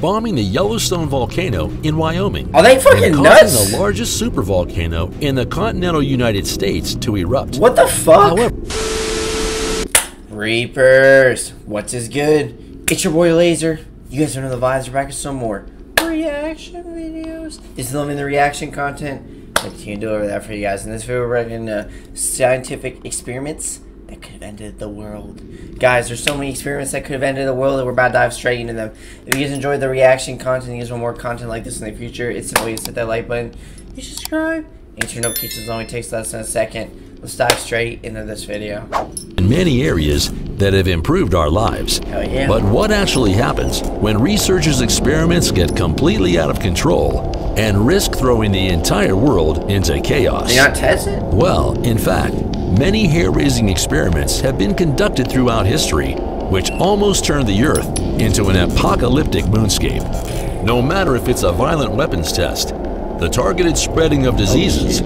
bombing the Yellowstone volcano in Wyoming. Are they fucking and nuts? causing the largest supervolcano in the continental United States to erupt. What the fuck? However, Reapers, what's is good? It's your boy Laser. You guys know the vibes. We're back with some more reaction videos. This is loving the reaction content. Let's do over that for you guys. In this video, we're into scientific experiments that could have ended the world. Guys, there's so many experiments that could have ended the world that we're about to dive straight into them. If you guys enjoyed the reaction content, you guys want more content like this in the future, it's simply just hit that like button, you subscribe, and turn notifications only takes less than a second. Let's dive straight into this video. in many areas that have improved our lives. Hell yeah. But what actually happens when researchers' experiments get completely out of control and risk throwing the entire world into chaos? They not test it? Well, in fact, many hair-raising experiments have been conducted throughout history, which almost turned the Earth into an apocalyptic moonscape. No matter if it's a violent weapons test, the targeted spreading of diseases,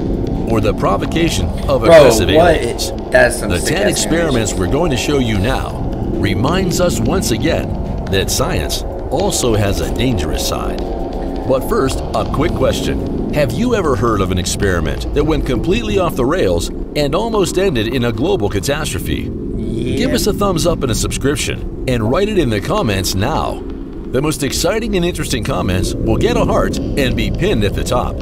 or the provocation of aggressive aliens. That's some the 10 experiments we're going to show you now reminds us once again that science also has a dangerous side. But first, a quick question. Have you ever heard of an experiment that went completely off the rails and almost ended in a global catastrophe? Yeah. Give us a thumbs up and a subscription, and write it in the comments now. The most exciting and interesting comments will get a heart and be pinned at the top.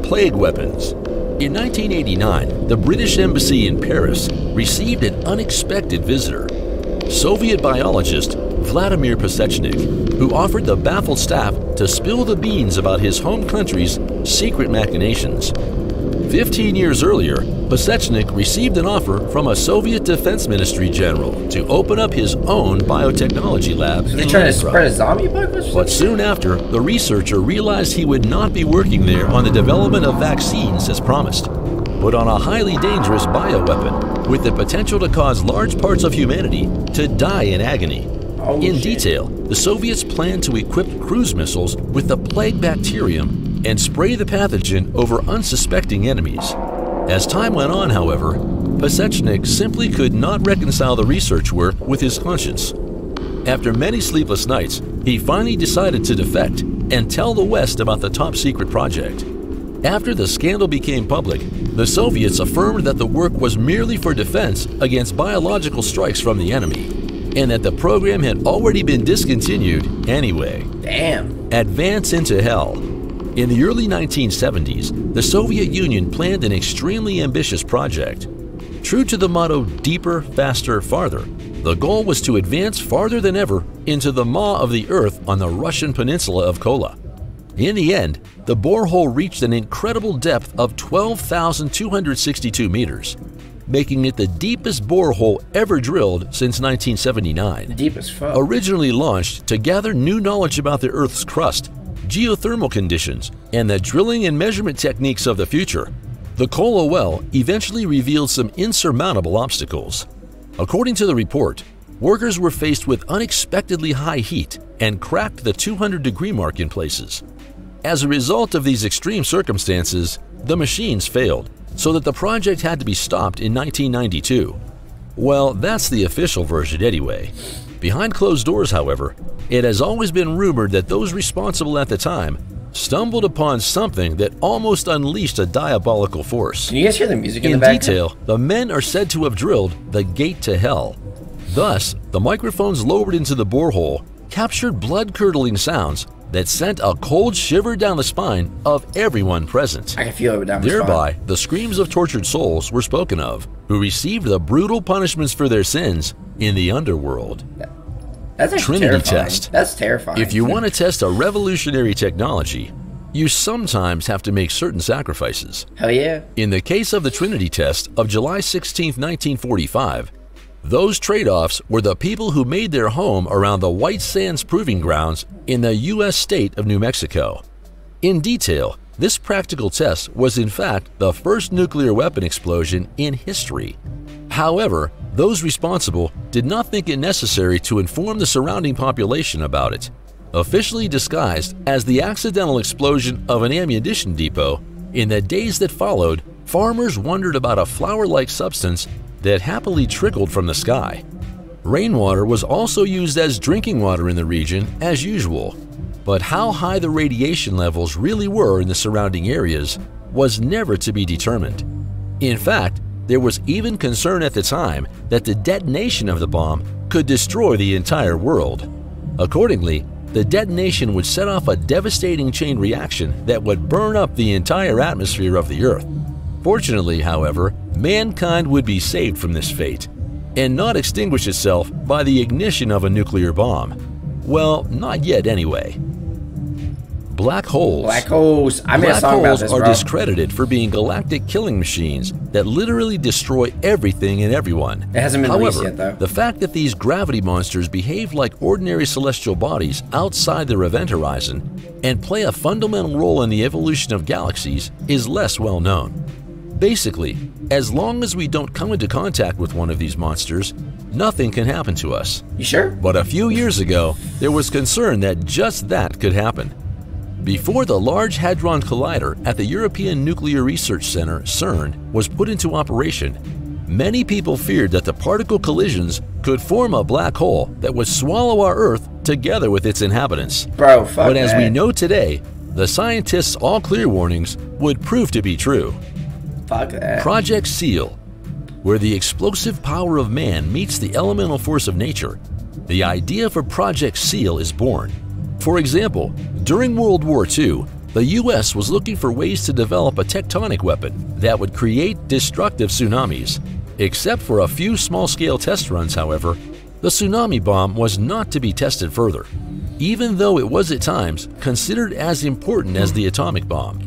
Plague weapons. In 1989, the British Embassy in Paris received an unexpected visitor, Soviet biologist Vladimir Pasechnik, who offered the baffled staff to spill the beans about his home country's secret machinations. 15 years earlier, Pasechnik received an offer from a Soviet Defense Ministry general to open up his own biotechnology lab. So they're trying to spread a zombie apocalypse? But soon after, the researcher realized he would not be working there on the development of vaccines as promised, but on a highly dangerous bioweapon with the potential to cause large parts of humanity to die in agony. In detail, the Soviets planned to equip cruise missiles with the plague bacterium and spray the pathogen over unsuspecting enemies. As time went on, however, Pasechnik simply could not reconcile the research work with his conscience. After many sleepless nights, he finally decided to defect and tell the West about the top-secret project. After the scandal became public, the Soviets affirmed that the work was merely for defense against biological strikes from the enemy, and that the program had already been discontinued anyway. Damn. Advance into hell. In the early 1970s, the Soviet Union planned an extremely ambitious project. True to the motto, deeper, faster, farther, the goal was to advance farther than ever into the maw of the Earth on the Russian peninsula of Kola. In the end, the borehole reached an incredible depth of 12,262 meters, making it the deepest borehole ever drilled since 1979. Deep as fuck. Originally launched to gather new knowledge about the Earth's crust, geothermal conditions, and the drilling and measurement techniques of the future, the Kola well eventually revealed some insurmountable obstacles. According to the report, workers were faced with unexpectedly high heat and cracked the 200-degree mark in places. As a result of these extreme circumstances, the machines failed, so that the project had to be stopped in 1992. Well, that's the official version anyway. Behind closed doors, however, it has always been rumored that those responsible at the time stumbled upon something that almost unleashed a diabolical force. Can you guys hear the music in the background? In detail, the men are said to have drilled the gate to hell. Thus, the microphones lowered into the borehole captured blood-curdling sounds that sent a cold shiver down the spine of everyone present. I can feel it down the Thereby, spine. the screams of tortured souls were spoken of, who received the brutal punishments for their sins in the underworld. That's actually Trinity terrifying. test. That's terrifying. If you want to test a revolutionary technology, you sometimes have to make certain sacrifices. Hell yeah. In the case of the Trinity test of July 16, 1945, those trade-offs were the people who made their home around the White Sands Proving Grounds in the U.S. state of New Mexico. In detail, this practical test was in fact the first nuclear weapon explosion in history. However, those responsible did not think it necessary to inform the surrounding population about it. Officially disguised as the accidental explosion of an ammunition depot, in the days that followed, farmers wondered about a flower-like substance that happily trickled from the sky. Rainwater was also used as drinking water in the region as usual, but how high the radiation levels really were in the surrounding areas was never to be determined. In fact, there was even concern at the time that the detonation of the bomb could destroy the entire world. Accordingly, the detonation would set off a devastating chain reaction that would burn up the entire atmosphere of the Earth. Fortunately, however, mankind would be saved from this fate and not extinguish itself by the ignition of a nuclear bomb. Well, not yet anyway. Black holes. Black holes. I made a Black song about holes this, are bro. discredited for being galactic killing machines that literally destroy everything and everyone. It hasn't been released However, yet, though. the fact that these gravity monsters behave like ordinary celestial bodies outside their event horizon and play a fundamental role in the evolution of galaxies is less well known. Basically, as long as we don't come into contact with one of these monsters, nothing can happen to us. You sure? But a few years ago, there was concern that just that could happen. Before the Large Hadron Collider at the European Nuclear Research Center, CERN, was put into operation, many people feared that the particle collisions could form a black hole that would swallow our Earth together with its inhabitants. Bro, fuck But as that. we know today, the scientists' all-clear warnings would prove to be true. Fuck that. Project SEAL, where the explosive power of man meets the elemental force of nature, the idea for Project SEAL is born. For example, during World War II, the US was looking for ways to develop a tectonic weapon that would create destructive tsunamis. Except for a few small-scale test runs, however, the tsunami bomb was not to be tested further, even though it was at times considered as important as the atomic bomb.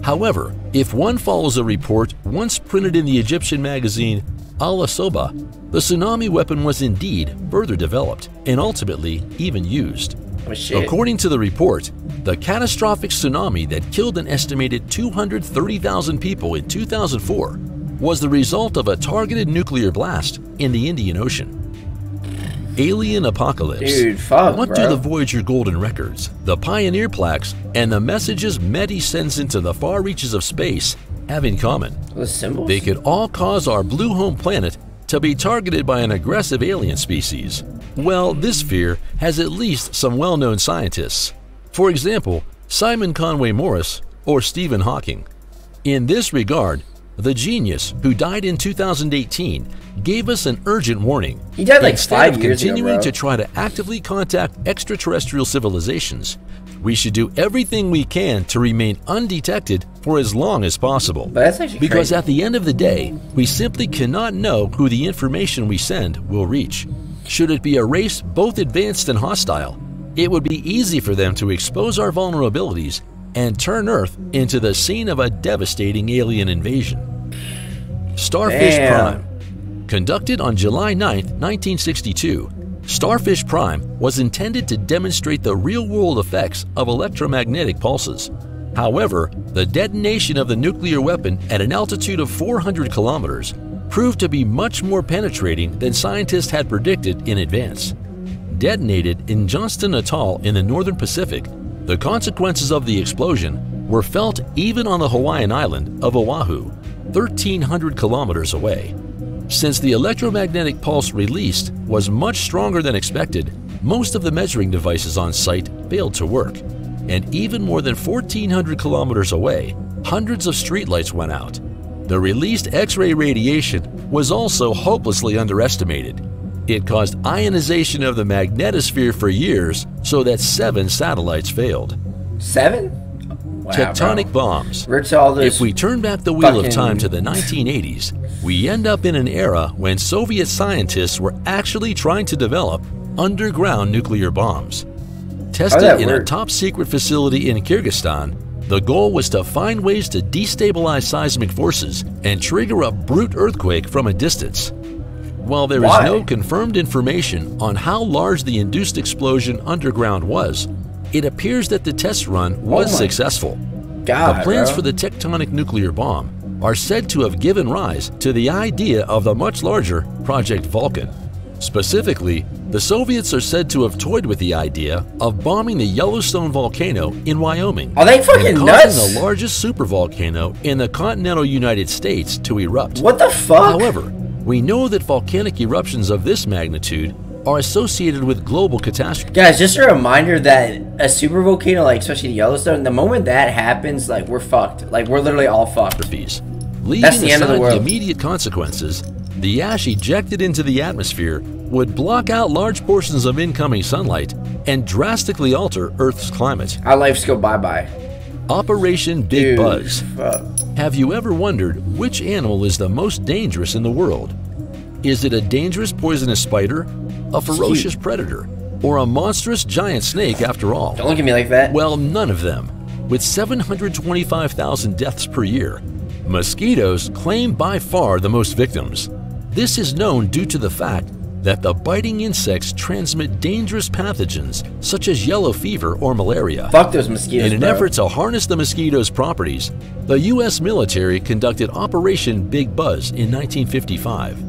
However, if one follows a report once printed in the Egyptian magazine 𝐈𝐴, the tsunami weapon was indeed further developed and ultimately even used. Oh, shit. According to the report, the catastrophic tsunami that killed an estimated 230,000 people in 2004 was the result of a targeted nuclear blast in the Indian Ocean. Alien apocalypse. Dude, fuck, What bro. do the Voyager Golden Records, the Pioneer plaques, and the messages METI sends into the far reaches of space have in common? The symbols? They could all cause our blue home planet to be targeted by an aggressive alien species. Well, this fear has at least some well-known scientists. For example, Simon Conway Morris or Stephen Hawking. In this regard, the genius, who died in 2018, gave us an urgent warning. He died like Instead 5 of years ago, continuing bro. to try to actively contact extraterrestrial civilizations, we should do everything we can to remain undetected for as long as possible. But that's actually Because crazy. at the end of the day, we simply cannot know who the information we send will reach. Should it be a race both advanced and hostile, it would be easy for them to expose our vulnerabilities and turn Earth into the scene of a devastating alien invasion. Starfish Damn. Prime. Conducted on July 9, 1962, Starfish Prime was intended to demonstrate the real-world effects of electromagnetic pulses. However, the detonation of the nuclear weapon at an altitude of 400 kilometers proved to be much more penetrating than scientists had predicted in advance. Detonated in Johnston Atoll in the northern Pacific, the consequences of the explosion were felt even on the Hawaiian island of Oahu, 1,300 kilometers away. Since the electromagnetic pulse released was much stronger than expected, most of the measuring devices on site failed to work. And even more than 1,400 kilometers away, hundreds of streetlights went out. The released X-ray radiation was also hopelessly underestimated. It caused ionization of the magnetosphere for years so that 7 satellites failed. 7? Wow, Tectonic bro. bombs. We're to all this. If we turn back the wheel of fucking- time to the 1980s, we end up in an era when Soviet scientists were actually trying to develop underground nuclear bombs. Tested that in a work? top-secret facility in Kyrgyzstan, the goal was to find ways to destabilize seismic forces and trigger a brute earthquake from a distance. While there is Why? no confirmed information on how large the induced explosion underground was, it appears that the test run was my successful. God, The plans bro. for the tectonic nuclear bomb are said to have given rise to the idea of the much larger Project Vulcan. Specifically, the Soviets are said to have toyed with the idea of bombing the Yellowstone volcano in Wyoming Are they fucking and causing nuts? the largest supervolcano in the continental United States to erupt. What the fuck? However, we know that volcanic eruptions of this magnitude are associated with global catastrophes. Guys, just a reminder that a super volcano, like especially Yellowstone, the moment that happens, like we're fucked. Like we're literally all fucked. Leaving That's the end of the world. The immediate consequences, the ash ejected into the atmosphere would block out large portions of incoming sunlight and drastically alter Earth's climate. Our lives go bye-bye. Operation Big Buzz. Fuck. Have you ever wondered which animal is the most dangerous in the world? Is it a dangerous poisonous spider, a ferocious predator, or a monstrous giant snake after all? Don't look at me like that. Well, none of them. With 725,000 deaths per year, mosquitoes claim by far the most victims. This is known due to the fact that the biting insects transmit dangerous pathogens such as yellow fever or malaria. Fuck those mosquitoes, In an effort to harness the mosquito's properties, the U.S. military conducted Operation Big Buzz in 1955,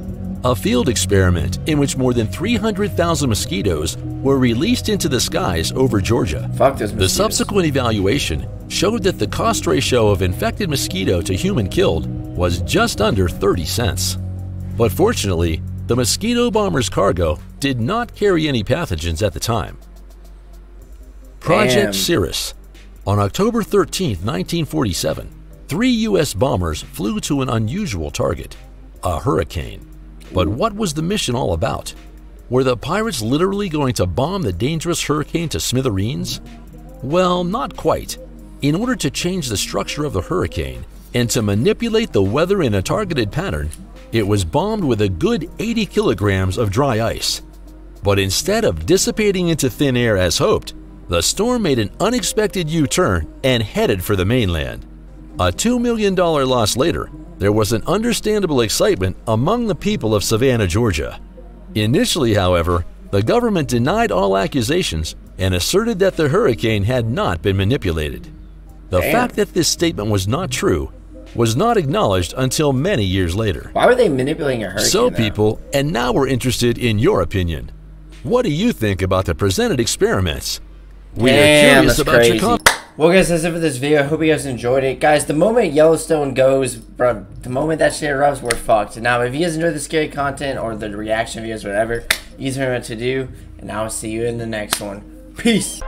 a field experiment in which more than 300,000 mosquitoes were released into the skies over Georgia. Fuck those mosquitoes. The subsequent evaluation showed that the cost ratio of infected mosquito to human killed was just under 30 cents. But fortunately, the mosquito bomber's cargo did not carry any pathogens at the time. Project Cirrus. On October 13, 1947, 3 U.S. bombers flew to an unusual target, a hurricane. But what was the mission all about? Were the pirates literally going to bomb the dangerous hurricane to smithereens? Well, not quite. In order to change the structure of the hurricane and to manipulate the weather in a targeted pattern, it was bombed with a good 80 kilograms of dry ice. But instead of dissipating into thin air as hoped, the storm made an unexpected U-turn and headed for the mainland. A $2 million loss later, there was an understandable excitement among the people of Savannah, Georgia. Initially, however, the government denied all accusations and asserted that the hurricane had not been manipulated. The fact that this statement was not true was not acknowledged until many years later. Why were they manipulating a hurricane? So people, and now we're interested in your opinion. What do you think about the presented experiments? We are curious about your comments. Well guys, that's it for this video. I hope you guys enjoyed it. Guys, the moment Yellowstone goes, bro, the moment that shit erupts, we're fucked. Now, if you guys enjoyed the scary content or the reaction videos, whatever, you guys know what to do. And I will see you in the next one. Peace.